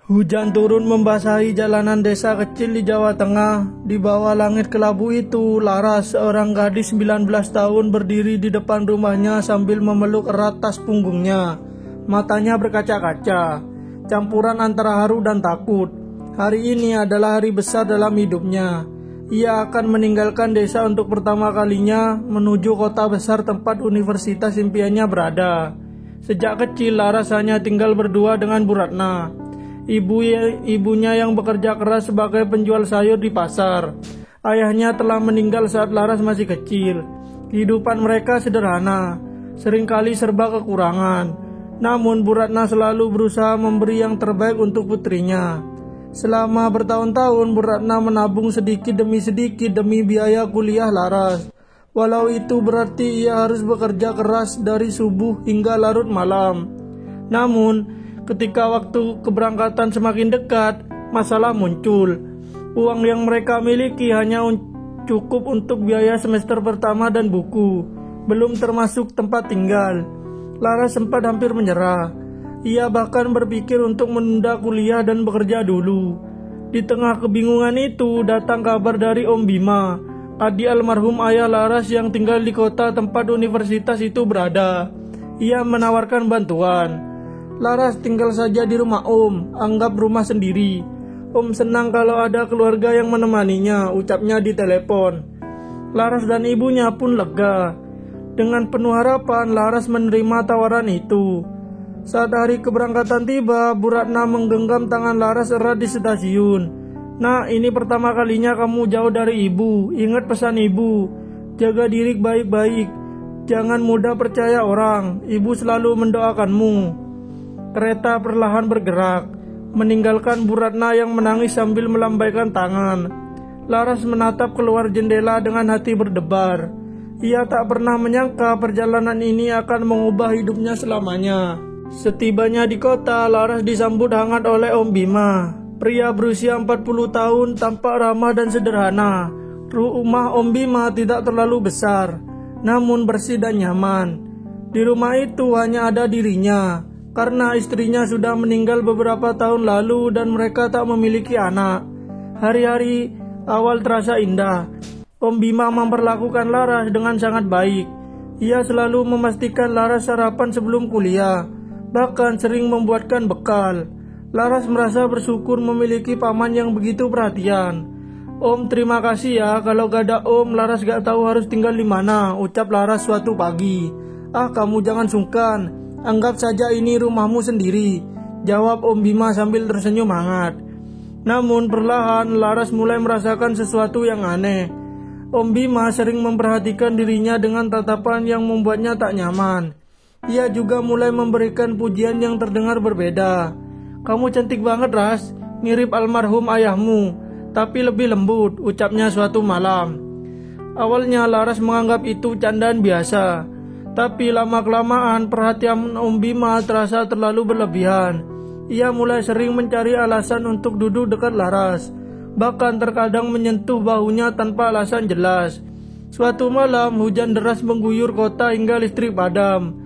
Hujan turun membasahi jalanan desa kecil di Jawa Tengah. Di bawah langit kelabu itu, Laras, seorang gadis 19 tahun, berdiri di depan rumahnya sambil memeluk erat tas punggungnya. Matanya berkaca-kaca, campuran antara haru dan takut. Hari ini adalah hari besar dalam hidupnya. Ia akan meninggalkan desa untuk pertama kalinya menuju kota besar tempat universitas impiannya berada. Sejak kecil, Laras hanya tinggal berdua dengan Bu Ratna, ibunya yang bekerja keras sebagai penjual sayur di pasar. Ayahnya telah meninggal saat Laras masih kecil. Kehidupan mereka sederhana, seringkali serba kekurangan. Namun Bu Ratna selalu berusaha memberi yang terbaik untuk putrinya. Selama bertahun-tahun Bu Ratna menabung sedikit demi biaya kuliah Laras. Walau itu berarti ia harus bekerja keras dari subuh hingga larut malam. Namun, ketika waktu keberangkatan semakin dekat, masalah muncul. Uang yang mereka miliki hanya cukup untuk biaya semester pertama dan buku, belum termasuk tempat tinggal. Laras sempat hampir menyerah. Ia bahkan berpikir untuk menunda kuliah dan bekerja dulu. Di tengah kebingungan itu, datang kabar dari Om Bima, adik almarhum ayah Laras yang tinggal di kota tempat universitas itu berada. Ia menawarkan bantuan. Laras tinggal saja di rumah Om, anggap rumah sendiri. Om senang kalau ada keluarga yang menemaninya, ucapnya di telepon. Laras dan ibunya pun lega. Dengan penuh harapan, Laras menerima tawaran itu. Saat hari keberangkatan tiba, Bu Ratna menggenggam tangan Laras erat di stasiun. "Nah, ini pertama kalinya kamu jauh dari ibu. Ingat pesan ibu, jaga diri baik-baik. Jangan mudah percaya orang. Ibu selalu mendoakanmu." Kereta perlahan bergerak, meninggalkan Bu Ratna yang menangis sambil melambaikan tangan. Laras menatap keluar jendela dengan hati berdebar. Ia tak pernah menyangka perjalanan ini akan mengubah hidupnya selamanya. Setibanya di kota, Laras disambut hangat oleh Om Bima. Pria berusia 40 tahun, tampak ramah dan sederhana. Rumah Om Bima tidak terlalu besar, namun bersih dan nyaman. Di rumah itu hanya ada dirinya, karena istrinya sudah meninggal beberapa tahun lalu dan mereka tak memiliki anak. Hari-hari awal terasa indah. Om Bima memperlakukan Laras dengan sangat baik. Ia selalu memastikan Laras sarapan sebelum kuliah, bahkan sering membuatkan bekal. Laras merasa bersyukur memiliki paman yang begitu perhatian. "Om, terima kasih ya, kalau gak ada Om, Laras gak tahu harus tinggal di mana," ucap Laras suatu pagi. "Ah, kamu jangan sungkan, anggap saja ini rumahmu sendiri," jawab Om Bima sambil tersenyum hangat. Namun perlahan Laras mulai merasakan sesuatu yang aneh. Om Bima sering memperhatikan dirinya dengan tatapan yang membuatnya tak nyaman. Ia juga mulai memberikan pujian yang terdengar berbeda. "Kamu cantik banget, Ras, mirip almarhum ayahmu, tapi lebih lembut," ucapnya suatu malam. Awalnya Laras menganggap itu candaan biasa, tapi lama-kelamaan perhatian Om Bima terasa terlalu berlebihan. Ia mulai sering mencari alasan untuk duduk dekat Laras, bahkan terkadang menyentuh bahunya tanpa alasan jelas. Suatu malam, hujan deras mengguyur kota hingga listrik padam.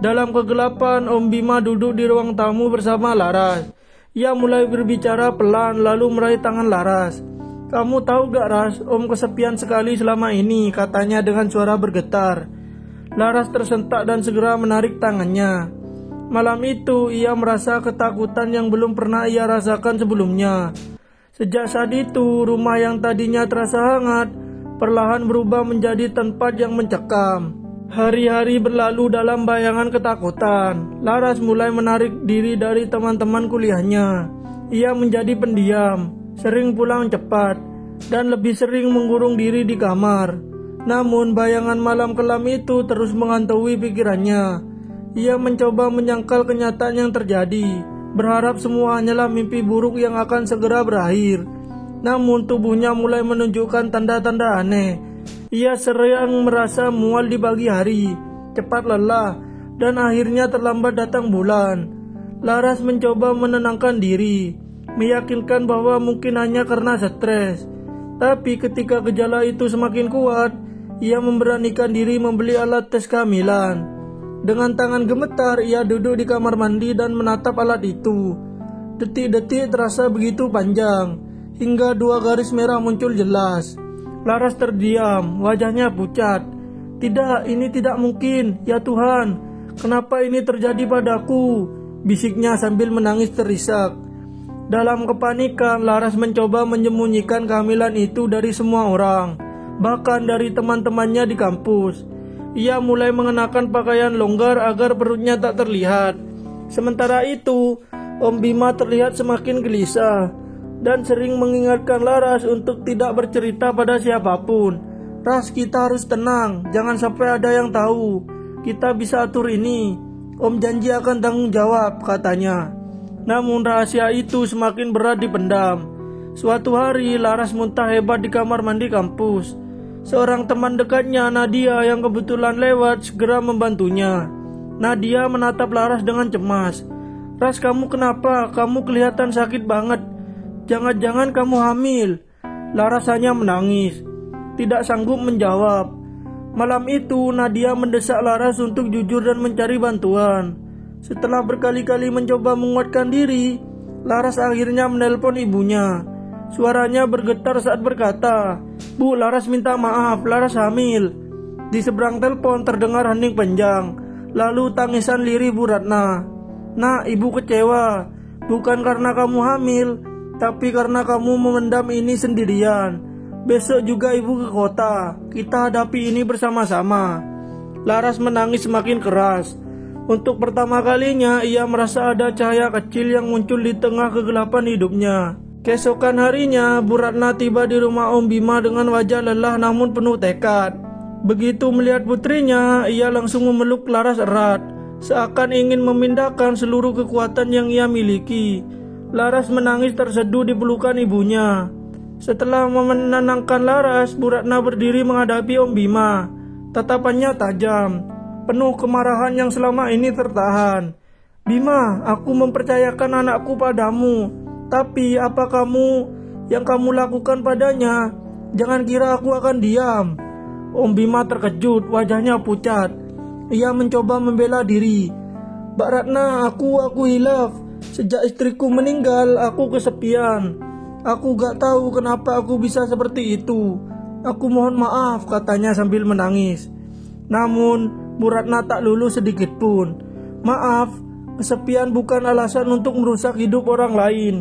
Dalam kegelapan, Om Bima duduk di ruang tamu bersama Laras. Ia mulai berbicara pelan lalu meraih tangan Laras. "Kamu tahu gak, Ras, Om kesepian sekali selama ini," katanya dengan suara bergetar. Laras tersentak dan segera menarik tangannya. Malam itu, ia merasa ketakutan yang belum pernah ia rasakan sebelumnya. Sejak saat itu, rumah yang tadinya terasa hangat perlahan berubah menjadi tempat yang mencekam. Hari-hari berlalu dalam bayangan ketakutan. Laras mulai menarik diri dari teman-teman kuliahnya. Ia menjadi pendiam, sering pulang cepat, dan lebih sering mengurung diri di kamar. Namun bayangan malam kelam itu terus menghantui pikirannya. Ia mencoba menyangkal kenyataan yang terjadi, berharap semua hanyalah mimpi buruk yang akan segera berakhir. Namun tubuhnya mulai menunjukkan tanda-tanda aneh. Ia sering merasa mual di pagi hari, cepat lelah, dan akhirnya terlambat datang bulan. Laras mencoba menenangkan diri, meyakinkan bahwa mungkin hanya karena stres. Tapi ketika gejala itu semakin kuat, ia memberanikan diri membeli alat tes kehamilan. Dengan tangan gemetar, ia duduk di kamar mandi dan menatap alat itu. Detik-detik terasa begitu panjang, hingga 2 garis merah muncul jelas. Laras terdiam, wajahnya pucat. "Tidak, ini tidak mungkin, ya Tuhan. Kenapa ini terjadi padaku?" bisiknya sambil menangis terisak. Dalam kepanikan, Laras mencoba menyembunyikan kehamilan itu dari semua orang, bahkan dari teman-temannya di kampus. Ia mulai mengenakan pakaian longgar agar perutnya tak terlihat. Sementara itu, Om Bima terlihat semakin gelisah dan sering mengingatkan Laras untuk tidak bercerita pada siapapun. "Ras, kita harus tenang, jangan sampai ada yang tahu. Kita bisa atur ini. Om janji akan tanggung jawab," katanya. Namun rahasia itu semakin berat dipendam. Suatu hari Laras muntah hebat di kamar mandi kampus. Seorang teman dekatnya, Nadia, yang kebetulan lewat, segera membantunya. Nadia menatap Laras dengan cemas. "Ras, kamu kenapa? Kamu kelihatan sakit banget. Jangan-jangan kamu hamil?" Laras hanya menangis, tidak sanggup menjawab. Malam itu Nadia mendesak Laras untuk jujur dan mencari bantuan. Setelah berkali-kali mencoba menguatkan diri, Laras akhirnya menelpon ibunya. Suaranya bergetar saat berkata, "Bu, Laras minta maaf, Laras hamil." Di seberang telepon terdengar hening panjang, lalu tangisan lirih Bu Ratna. "Nak, ibu kecewa. Bukan karena kamu hamil, tapi karena kamu memendam ini sendirian. Besok juga ibu ke kota. Kita hadapi ini bersama-sama." Laras menangis semakin keras. Untuk pertama kalinya ia merasa ada cahaya kecil yang muncul di tengah kegelapan hidupnya. Keesokan harinya, Bu Ratna tiba di rumah Om Bima dengan wajah lelah namun penuh tekad. Begitu melihat putrinya, ia langsung memeluk Laras erat, seakan ingin memindahkan seluruh kekuatan yang ia miliki. Laras menangis terseduh di pelukan ibunya. Setelah menenangkan Laras, Bu Ratna berdiri menghadapi Om Bima. Tatapannya tajam, penuh kemarahan yang selama ini tertahan. "Bima, aku mempercayakan anakku padamu. Tapi apa yang kamu lakukan padanya? Jangan kira aku akan diam." Om Bima terkejut, wajahnya pucat. Ia mencoba membela diri. "Mbak Ratna, aku hilaf. Sejak istriku meninggal, aku kesepian. Aku gak tahu kenapa aku bisa seperti itu. Aku mohon maaf," katanya sambil menangis. Namun Bu Ratna tak luluh sedikit pun. "Maaf, kesepian bukan alasan untuk merusak hidup orang lain.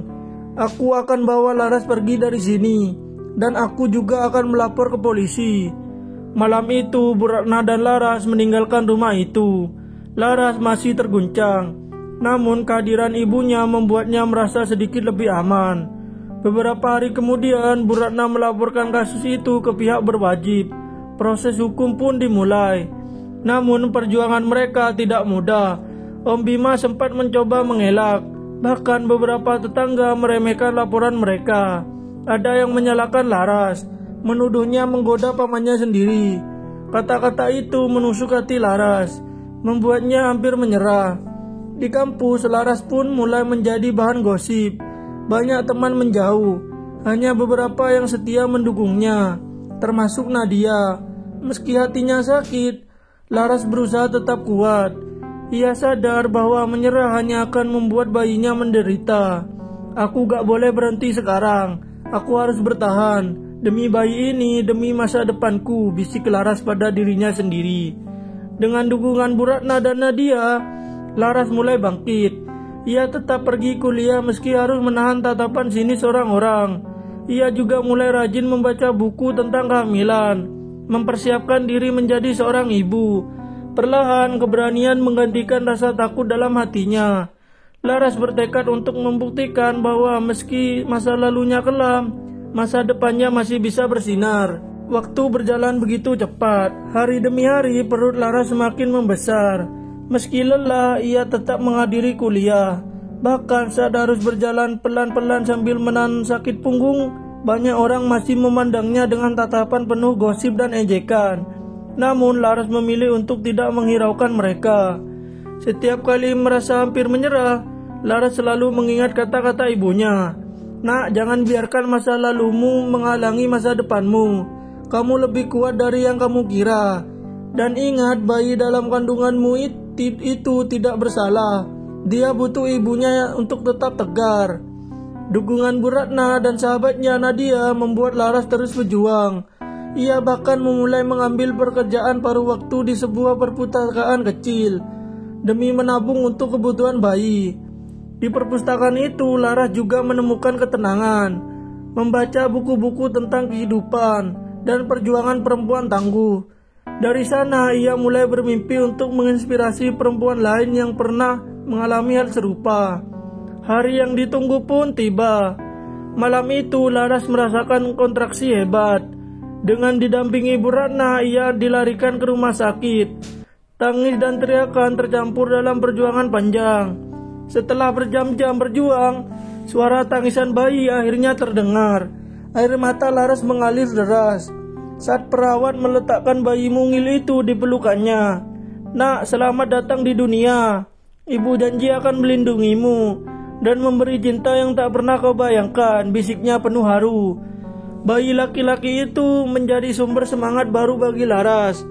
Aku akan bawa Laras pergi dari sini, dan aku juga akan melapor ke polisi." Malam itu Bu Ratna dan Laras meninggalkan rumah itu. Laras masih terguncang, namun kehadiran ibunya membuatnya merasa sedikit lebih aman. Beberapa hari kemudian Bu Ratna melaporkan kasus itu ke pihak berwajib. Proses hukum pun dimulai. Namun perjuangan mereka tidak mudah. Om Bima sempat mencoba mengelak. Bahkan beberapa tetangga meremehkan laporan mereka. Ada yang menyalahkan Laras, menuduhnya menggoda pamannya sendiri. Kata-kata itu menusuk hati Laras, membuatnya hampir menyerah. Di kampus, Laras pun mulai menjadi bahan gosip. Banyak teman menjauh, hanya beberapa yang setia mendukungnya, termasuk Nadia. Meski hatinya sakit, Laras berusaha tetap kuat. Ia sadar bahwa menyerah hanya akan membuat bayinya menderita. "Aku gak boleh berhenti sekarang. Aku harus bertahan. Demi bayi ini, demi masa depanku," bisik Laras pada dirinya sendiri. Dengan dukungan Bu Ratna dan Nadia, Laras mulai bangkit. Ia tetap pergi kuliah meski harus menahan tatapan sinis orang-orang. Ia juga mulai rajin membaca buku tentang kehamilan, mempersiapkan diri menjadi seorang ibu. Perlahan keberanian menggantikan rasa takut dalam hatinya. Laras bertekad untuk membuktikan bahwa meski masa lalunya kelam, masa depannya masih bisa bersinar. Waktu berjalan begitu cepat. Hari demi hari perut Laras semakin membesar. Meski lelah, ia tetap menghadiri kuliah. Bahkan saat harus berjalan pelan-pelan sambil menahan sakit punggung, banyak orang masih memandangnya dengan tatapan penuh gosip dan ejekan. Namun Laras memilih untuk tidak menghiraukan mereka. Setiap kali merasa hampir menyerah, Laras selalu mengingat kata-kata ibunya. "Nak, jangan biarkan masa lalumu menghalangi masa depanmu. Kamu lebih kuat dari yang kamu kira. Dan ingat, bayi dalam kandunganmu itu tidak bersalah. Dia butuh ibunya untuk tetap tegar. Dukungan Bu Ratna dan sahabatnya Nadia membuat Laras terus berjuang. Ia bahkan memulai mengambil pekerjaan paruh waktu di sebuah perpustakaan kecil demi menabung untuk kebutuhan bayi. Di perpustakaan itu, Laras juga menemukan ketenangan, membaca buku-buku tentang kehidupan dan perjuangan perempuan tangguh. Dari sana, ia mulai bermimpi untuk menginspirasi perempuan lain yang pernah mengalami hal serupa. Hari yang ditunggu pun tiba. Malam itu, Laras merasakan kontraksi hebat. Dengan didampingi Bu Ratna, ia dilarikan ke rumah sakit. Tangis dan teriakan tercampur dalam perjuangan panjang. Setelah berjam-jam berjuang, suara tangisan bayi akhirnya terdengar. Air mata Laras mengalir deras saat perawat meletakkan bayi mungil itu di pelukannya. "Nak, selamat datang di dunia. Ibu janji akan melindungimu dan memberi cinta yang tak pernah kau bayangkan," bisiknya penuh haru. Bayi laki-laki itu menjadi sumber semangat baru bagi Laras.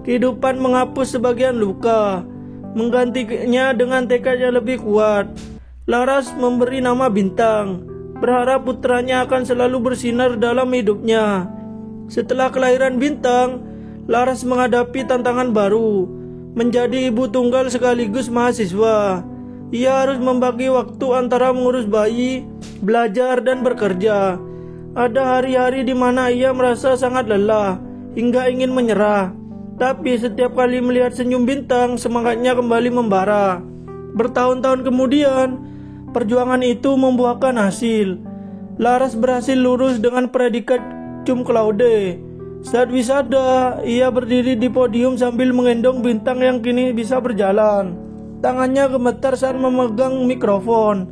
Kehidupan menghapus sebagian luka, menggantinya dengan tekad yang lebih kuat. Laras memberi nama Bintang, berharap putranya akan selalu bersinar dalam hidupnya. Setelah kelahiran Bintang, Laras menghadapi tantangan baru, menjadi ibu tunggal sekaligus mahasiswa. Ia harus membagi waktu antara mengurus bayi, belajar, dan bekerja. Ada hari-hari di mana ia merasa sangat lelah, hingga ingin menyerah. Tapi setiap kali melihat senyum Bintang, semangatnya kembali membara. Bertahun-tahun kemudian, perjuangan itu membuahkan hasil. Laras berhasil lulus dengan predikat cum laude. Saat wisuda, ia berdiri di podium sambil menggendong Bintang yang kini bisa berjalan. Tangannya gemetar saat memegang mikrofon.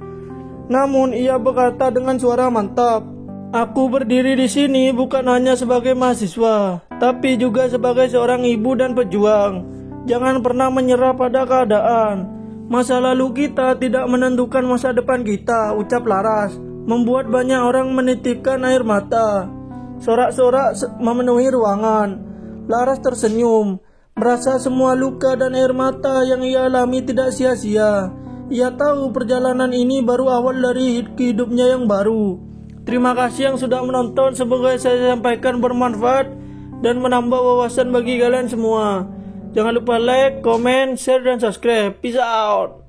Namun ia berkata dengan suara mantap, "Aku berdiri di sini bukan hanya sebagai mahasiswa, tapi juga sebagai seorang ibu dan pejuang. Jangan pernah menyerah pada keadaan. Masa lalu kita tidak menentukan masa depan kita," ucap Laras, membuat banyak orang menitipkan air mata. Sorak-sorak memenuhi ruangan. Laras tersenyum, merasa semua luka dan air mata yang ia alami tidak sia-sia. Ia tahu perjalanan ini baru awal dari hidupnya yang baru. Terima kasih yang sudah menonton, semoga saya sampaikan bermanfaat dan menambah wawasan bagi kalian semua. Jangan lupa like, comment, share, dan subscribe. Peace out.